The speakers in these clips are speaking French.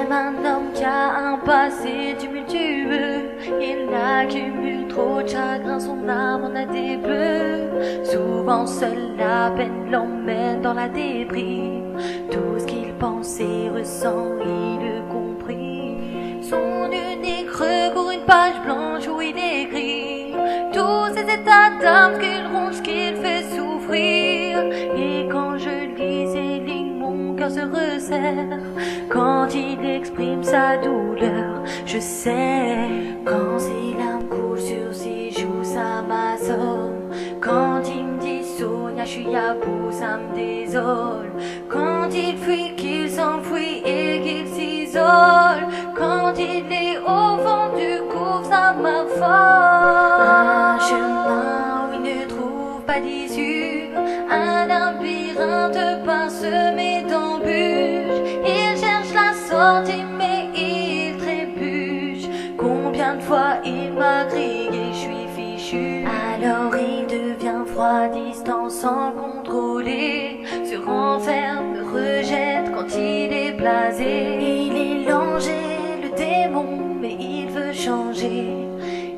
J'aime un homme qui a un passé tumultueux. Il accumule trop de chagrin, son âme en a des bleus. Souvent seul, la peine l'emmène dans la déprime. Tout ce qu'il pense et ressent, il le comprit. Son unique recours, une page blanche où il écrit tous ces états d'âme qu'il ronge, qu'il fait souffrir. Et quand je lis ces lignes, mon cœur se resserre. Quand il exprime sa douleur, je sais. Quand ses larmes coulent sur ses joues, ça m'assomme. Quand il me dit Sonia, je suis à bout, ça me désole. Quand il fuit, qu'il s'enfuit et qu'il s'isole. Quand il est au fond du gouffre, ça m'affole. Un chemin où il ne trouve pas d'issue, un labyrinthe parsemé d'embûches. Il cherche la sortie mais il trébuche. Combien de fois il m'a crié, je suis fichu. Alors il devient froid, distant sans contrôler, se renferme, me rejette quand il est blasé. Il est l'angèle, le démon, mais il veut changer.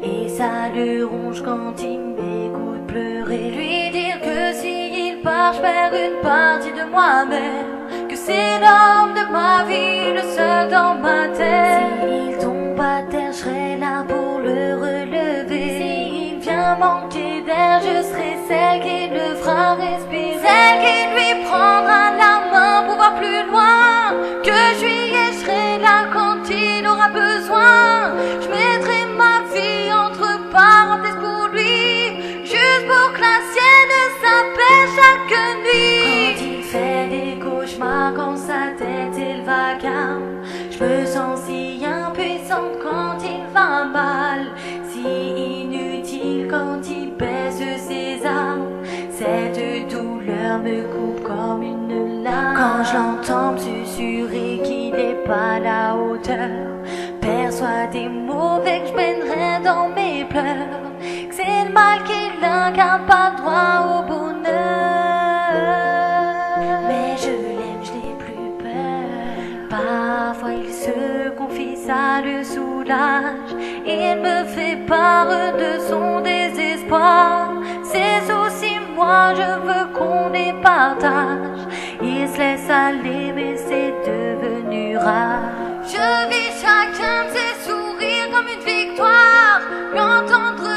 Et ça le ronge quand il m'écoute pleurer. Lui dire que s'il part, je perds une partie de moi-même, que c'est l'homme de ma vie, le seul dans ma tête. S'il tombe à terre, je serai là pour le relever. S'il vient manquer d'air, je serai celle qui le fera respirer. Celle qui lui prendra la main pour voir plus loin. Que je lui et je serai là quand il aura besoin. Je mettrai ma vie entre parenthèses pour lui, juste pour que la sienne s'appelle chaque nuit. Quand il fait des cauchemars, quand sa tête est le vacarme, je me sens si impuissante quand il va mal, si inutile quand il baisse ses armes. Cette douleur me coupe comme une lame. Quand je l'entends me susurrer qu'il n'est pas à la hauteur, persuadé mauvais que je mènerai dans mes pleurs, que c'est le mal qu'il incarne, pas le droit au bonheur. Mais je l'aime, je n'ai plus peur. Parfois il se confie, ça le soulage. Il me fait part de son désespoir. Ses soucis, moi je veux qu'on les partage. Il se laisse aller mais c'est devenu rare. Je vis chacun de ses sourires comme une victoire, lui entendre